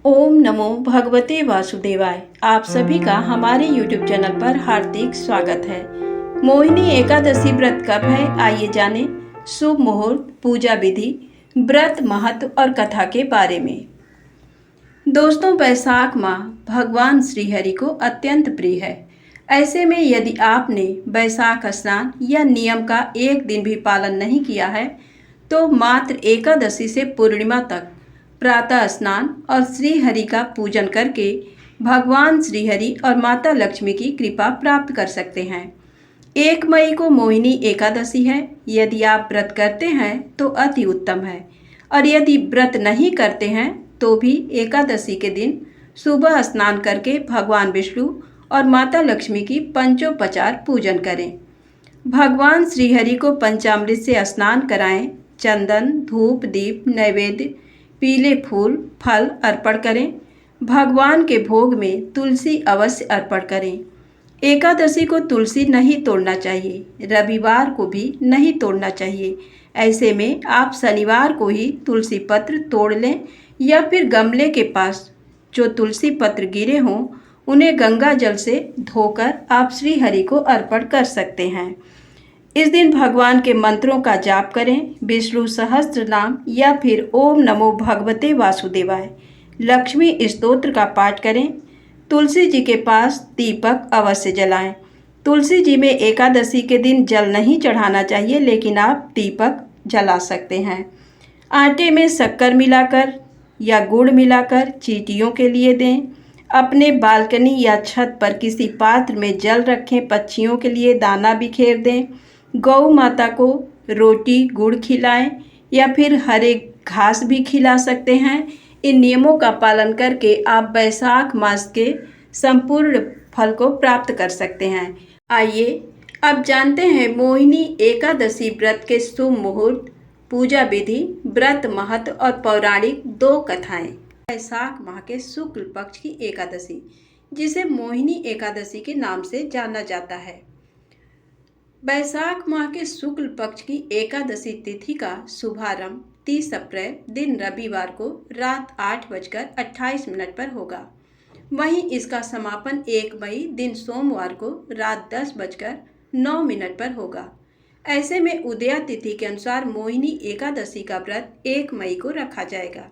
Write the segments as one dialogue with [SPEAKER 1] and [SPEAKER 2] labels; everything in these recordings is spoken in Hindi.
[SPEAKER 1] ओम नमो भगवते वासुदेवाय। आप सभी का हमारे YouTube चैनल पर हार्दिक स्वागत है। मोहिनी एकादशी व्रत कब है, आइए जानें शुभ मुहूर्त, पूजा विधि, व्रत महत्व और कथा के बारे में। दोस्तों, वैशाख माह भगवान श्रीहरि को अत्यंत प्रिय है। ऐसे में यदि आपने वैशाख स्नान या नियम का एक दिन भी पालन नहीं किया है तो मात्र एकादशी से पूर्णिमा तक प्रातः स्नान और श्री हरि का पूजन करके भगवान श्री हरि और माता लक्ष्मी की कृपा प्राप्त कर सकते हैं। 1 मई को मोहिनी एकादशी है। यदि आप व्रत करते हैं तो अति उत्तम है, और यदि व्रत नहीं करते हैं तो भी एकादशी के दिन सुबह स्नान करके भगवान विष्णु और माता लक्ष्मी की पंचोपचार पूजन करें। भगवान श्रीहरि को पंचामृत से स्नान कराएं। चंदन, धूप, दीप, नैवेद्य, पीले फूल, फल अर्पण करें। भगवान के भोग में तुलसी अवश्य अर्पण करें। एकादशी को तुलसी नहीं तोड़ना चाहिए, रविवार को भी नहीं तोड़ना चाहिए। ऐसे में आप शनिवार को ही तुलसी पत्र तोड़ लें, या फिर गमले के पास जो तुलसी पत्र गिरे हों उन्हें गंगा जल से धोकर आप श्री हरि को अर्पण कर सकते हैं। इस दिन भगवान के मंत्रों का जाप करें। विष्णु सहस्त्र नाम या फिर ओम नमो भगवते वासुदेवाय, लक्ष्मी स्तोत्र का पाठ करें। तुलसी जी के पास दीपक अवश्य जलाएं। तुलसी जी में एकादशी के दिन जल नहीं चढ़ाना चाहिए, लेकिन आप दीपक जला सकते हैं। आटे में शक्कर मिलाकर या गुड़ मिलाकर चींटियों के लिए दें। अपने बालकनी या छत पर किसी पात्र में जल रखें। पक्षियों के लिए दाना बिखेर दें। गौ माता को रोटी गुड़ खिलाएं, या फिर हरे घास भी खिला सकते हैं। इन नियमों का पालन करके आप वैशाख मास के संपूर्ण फल को प्राप्त कर सकते हैं। आइए अब जानते हैं मोहिनी एकादशी व्रत के शुभ मुहूर्त, पूजा विधि, व्रत महत्व और पौराणिक 2 कथाएं। वैशाख माह के शुक्ल पक्ष की एकादशी, जिसे मोहिनी एकादशी के नाम से जाना जाता है। वैशाख माह के शुक्ल पक्ष की एकादशी तिथि का शुभारंभ 30 अप्रैल दिन रविवार को रात 8:28 पर होगा। वहीं इसका समापन 1 मई दिन सोमवार को रात 10:09 पर होगा। ऐसे में उदया तिथि के अनुसार मोहिनी एकादशी का व्रत 1 मई को रखा जाएगा।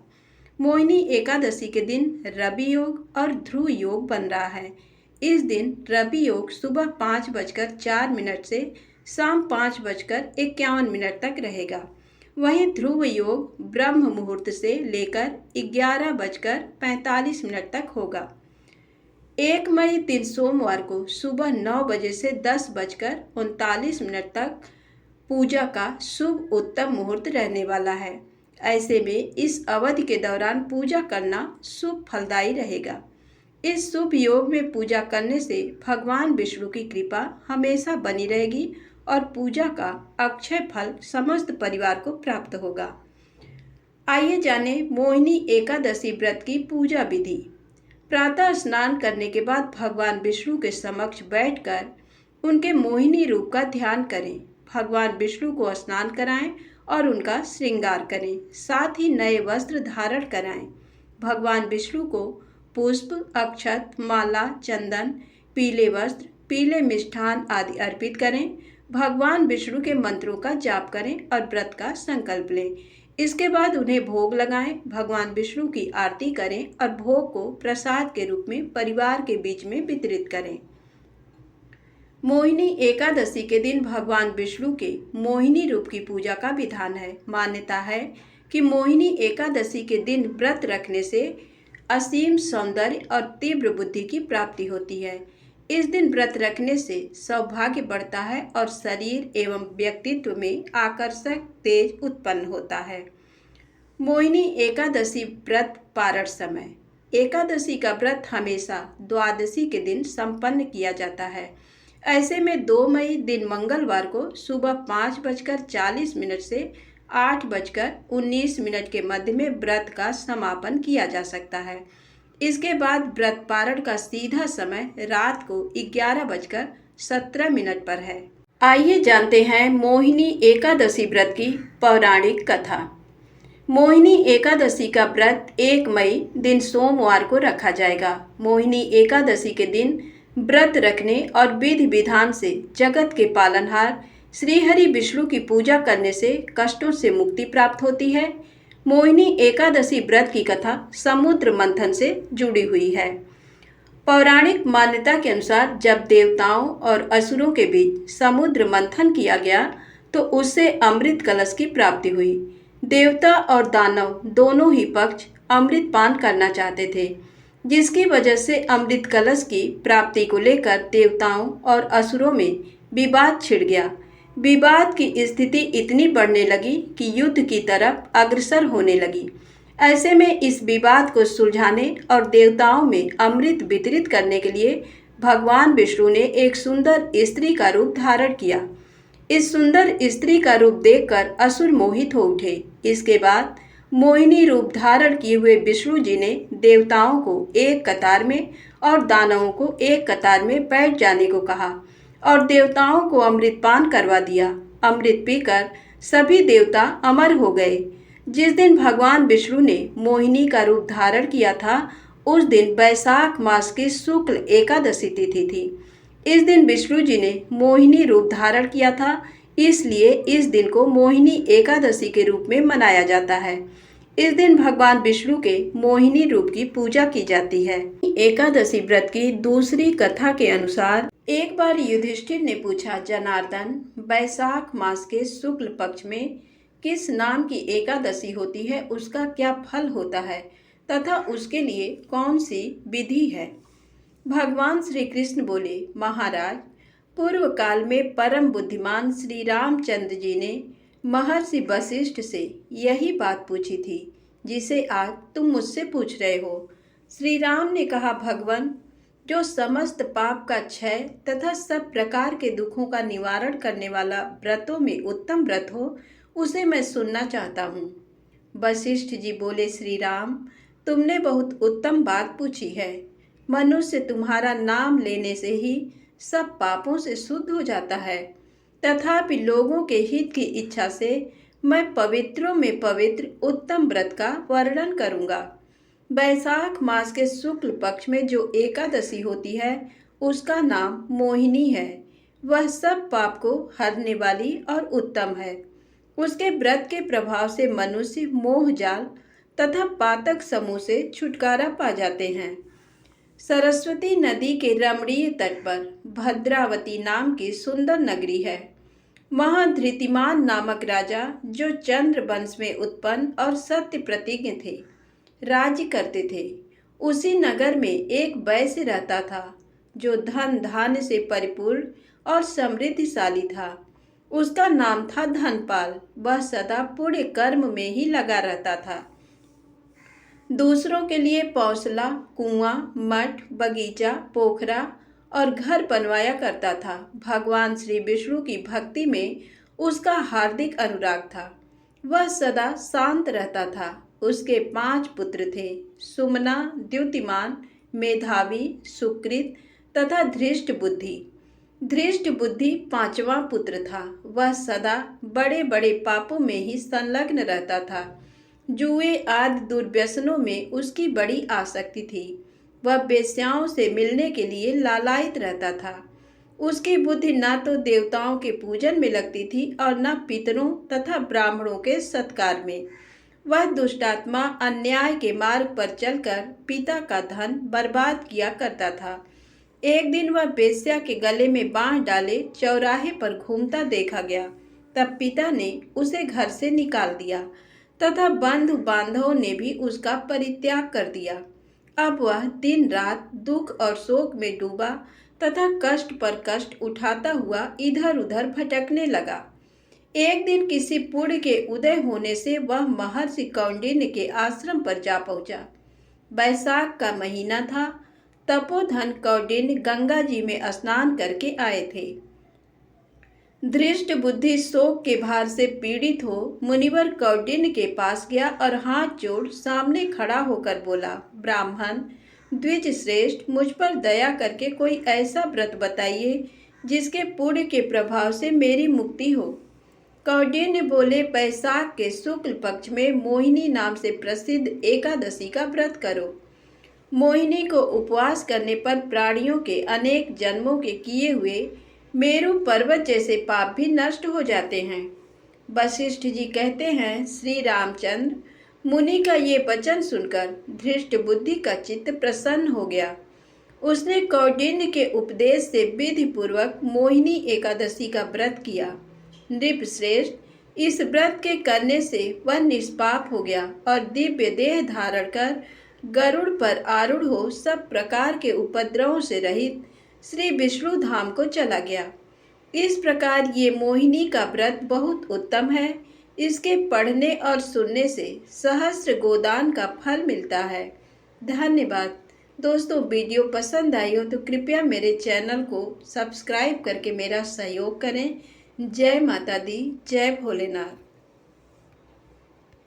[SPEAKER 1] मोहिनी एकादशी के दिन रवि योग और ध्रुव योग बन रहा है। इस दिन रवि योग सुबह 5:04 से शाम 5:51 तक रहेगा। वहीं ध्रुव योग ब्रह्म मुहूर्त से लेकर 11:45 तक होगा। 1 मई दिन सोमवार को सुबह 9 बजे से 10:39 तक पूजा का शुभ उत्तम मुहूर्त रहने वाला है। ऐसे में इस अवधि के दौरान पूजा करना शुभ फलदायी रहेगा। इस शुभ योग में पूजा करने से भगवान विष्णु की कृपा हमेशा बनी रहेगी और पूजा का अक्षय फल समस्त परिवार को प्राप्त होगा। आइए जानें मोहिनी एकादशी व्रत की पूजा विधि। प्रातः स्नान करने के बाद भगवान विष्णु के समक्ष बैठकर उनके मोहिनी रूप का ध्यान करें। भगवान विष्णु को स्नान कराएं और उनका श्रृंगार करें। साथ ही नए वस्त्र धारण कराएं। भगवान विष्णु को पुष्प, अक्षत, माला, चंदन, पीले वस्त्र, पीले मिष्ठान आदि अर्पित करें। भगवान विष्णु के मंत्रों का जाप करें और व्रत का संकल्प लें। इसके बाद उन्हें भोग लगाएं। भगवान विष्णु की आरती करें और भोग को प्रसाद के रूप में परिवार के बीच में वितरित करें। मोहिनी एकादशी के दिन भगवान विष्णु के मोहिनी रूप की पूजा का विधान है। मान्यता है कि मोहिनी एकादशी के दिन व्रत रखने से असीम सौंदर्य और तीव्र बुद्धि की प्राप्ति होती है। इस दिन व्रत रखने से सौभाग्य बढ़ता है और शरीर एवं व्यक्तित्व में आकर्षक तेज उत्पन्न होता है। मोहिनी एकादशी व्रत पारण समय। एकादशी का व्रत हमेशा द्वादशी के दिन संपन्न किया जाता है। ऐसे में 2 मई दिन मंगलवार को सुबह 5:40 से 8:19 के मध्य में व्रत का समापन किया जा सकता है। इसके बाद व्रत पारण का सीधा समय रात को 11:17 पर है। आइए जानते हैं मोहिनी एकादशी व्रत की पौराणिक कथा। मोहिनी एकादशी का व्रत 1 मई दिन सोमवार को रखा जाएगा। मोहिनी एकादशी के दिन व्रत रखने और विधि विधान से जगत के पालनहार श्रीहरि विष्णु की पूजा करने से कष्टों से मुक्ति प्राप्त होती है। मोहिनी एकादशी व्रत की कथा समुद्र मंथन से जुड़ी हुई है। पौराणिक मान्यता के अनुसार जब देवताओं और असुरों के बीच समुद्र मंथन किया गया तो उससे अमृत कलश की प्राप्ति हुई। देवता और दानव दोनों ही पक्ष अमृत पान करना चाहते थे, जिसकी वजह से अमृत कलश की प्राप्ति को लेकर देवताओं और असुरों में विवाद छिड़ गया। विवाद की स्थिति इतनी बढ़ने लगी कि युद्ध की तरफ अग्रसर होने लगी। ऐसे में इस विवाद को सुलझाने और देवताओं में अमृत वितरित करने के लिए भगवान विष्णु ने एक सुंदर स्त्री का रूप धारण किया। इस सुंदर स्त्री का रूप देखकर असुर मोहित हो उठे। इसके बाद मोहिनी रूप धारण किए हुए विष्णु जी ने देवताओं को एक कतार में और दानवों को एक कतार में बैठ जाने को कहा और देवताओं को अमृत पान करवा दिया। अमृत पीकर सभी देवता अमर हो गए। जिस दिन भगवान विष्णु ने मोहिनी का रूप धारण किया था उस दिन वैशाख मास की शुक्ल एकादशी तिथि थी। इस दिन विष्णु जी ने मोहिनी रूप धारण किया था, इसलिए इस दिन को मोहिनी एकादशी के रूप में मनाया जाता है। इस दिन भगवान विष्णु के मोहिनी रूप की पूजा की जाती है। एकादशी व्रत की दूसरी कथा के अनुसार एक बार युधिष्ठिर ने पूछा, जनार्दन, वैशाख मास के शुक्ल पक्ष में किस नाम की एकादशी होती है, उसका क्या फल होता है तथा उसके लिए कौन सी विधि है? भगवान श्री कृष्ण बोले, महाराज, पूर्व काल में परम बुद्धिमान श्री रामचंद्र जी ने महर्षि वशिष्ठ से यही बात पूछी थी जिसे आज तुम मुझसे पूछ रहे हो। श्री राम ने कहा, भगवान, जो समस्त पाप का क्षय तथा सब प्रकार के दुखों का निवारण करने वाला व्रतों में उत्तम व्रत हो, उसे मैं सुनना चाहता हूँ। वशिष्ठ जी बोले, श्री राम, तुमने बहुत उत्तम बात पूछी है। मनुष्य तुम्हारा नाम लेने से ही सब पापों से शुद्ध हो जाता है। तथापि लोगों के हित की इच्छा से मैं पवित्रों में पवित्र उत्तम व्रत का वर्णन करूंगा। वैशाख मास के शुक्ल पक्ष में जो एकादशी होती है उसका नाम मोहिनी है। वह सब पाप को हरने वाली और उत्तम है। उसके व्रत के प्रभाव से मनुष्य मोह जाल तथा पातक समूह से छुटकारा पा जाते हैं। सरस्वती नदी के रमणीय तट पर भद्रावती नाम की सुंदर नगरी है। वहाँ धृतिमान नामक राजा, जो चंद्र वंश में उत्पन्न और सत्य प्रतिज्ञ थे, राज्य करते थे। उसी नगर में एक वैश्य रहता था जो धन धान्य से परिपूर्ण और समृद्धिशाली था। उसका नाम था धनपाल। वह सदा पुण्य कर्म में ही लगा रहता था। दूसरों के लिए पौसला, कुआं, मठ, बगीचा, पोखरा और घर बनवाया करता था। भगवान श्री विष्णु की भक्ति में उसका हार्दिक अनुराग था। वह सदा शांत रहता था। उसके 5 पुत्र थे, सुमना, द्युतिमान, मेधावी, सुकृत तथा धृष्ट बुद्धि। धृष्ट बुद्धि 5वां पुत्र था। वह सदा बड़े बड़े पापों में ही संलग्न रहता था। जुए आदि दुर्व्यसनों में उसकी बड़ी आसक्ति थी। वह वेश्याओं से मिलने के लिए लालायित रहता था। उसकी बुद्धि न तो देवताओं के पूजन में लगती थी और न पितरों तथा ब्राह्मणों के सत्कार में। वह दुष्टात्मा अन्याय के मार्ग पर चलकर पिता का धन बर्बाद किया करता था। एक दिन वह वेश्या के गले में बांह डाले चौराहे पर घूमता देखा गया। तब पिता ने उसे घर से निकाल दिया तथा बंधु बांधवों ने भी उसका परित्याग कर दिया। अब वह दिन रात दुख और शोक में डूबा तथा कष्ट पर कष्ट उठाता हुआ इधर उधर भटकने लगा। एक दिन किसी पुण्य के उदय होने से वह महर्षि कौंडिन्य के आश्रम पर जा पहुंचा। वैशाख का महीना था। तपोधन कौंडिन्य गंगा जी में स्नान करके आए थे। धृष्ट बुद्धि शोक के भार से पीड़ित हो मुनिवर कौंडिन्य के पास गया और हाथ जोड़ सामने खड़ा होकर बोला, ब्राह्मण द्विज श्रेष्ठ, मुझ पर दया करके कोई ऐसा व्रत बताइए जिसके पुण्य के प्रभाव से मेरी मुक्ति हो। कौंडिन्य बोले, बैसाख के शुक्ल पक्ष में मोहिनी नाम से प्रसिद्ध एकादशी का व्रत करो। मोहिनी को उपवास करने पर प्राणियों के अनेक जन्मों के किए हुए मेरु पर्वत जैसे पाप भी नष्ट हो जाते हैं। वशिष्ठ जी कहते हैं, श्री रामचंद्र मुनि का ये वचन सुनकर धृष्ट बुद्धि का चित्त प्रसन्न हो गया। उसने कौंडिन्य के उपदेश से विधि पूर्वक मोहिनी एकादशी का व्रत किया। नृप श्रेष्ठ, इस व्रत के करने से वह निष्पाप हो गया और दिव्य देह धारण कर गरुड़ पर आरूढ़ हो सब प्रकार के उपद्रवों से रहित श्री विष्णु धाम को चला गया। इस प्रकार ये मोहिनी का व्रत बहुत उत्तम है। इसके पढ़ने और सुनने से सहस्त्र गोदान का फल मिलता है। धन्यवाद। दोस्तों, वीडियो पसंद आई हो तो कृपया मेरे चैनल को सब्सक्राइब करके मेरा सहयोग करें। जय माता दी, जय भोलेनाथ।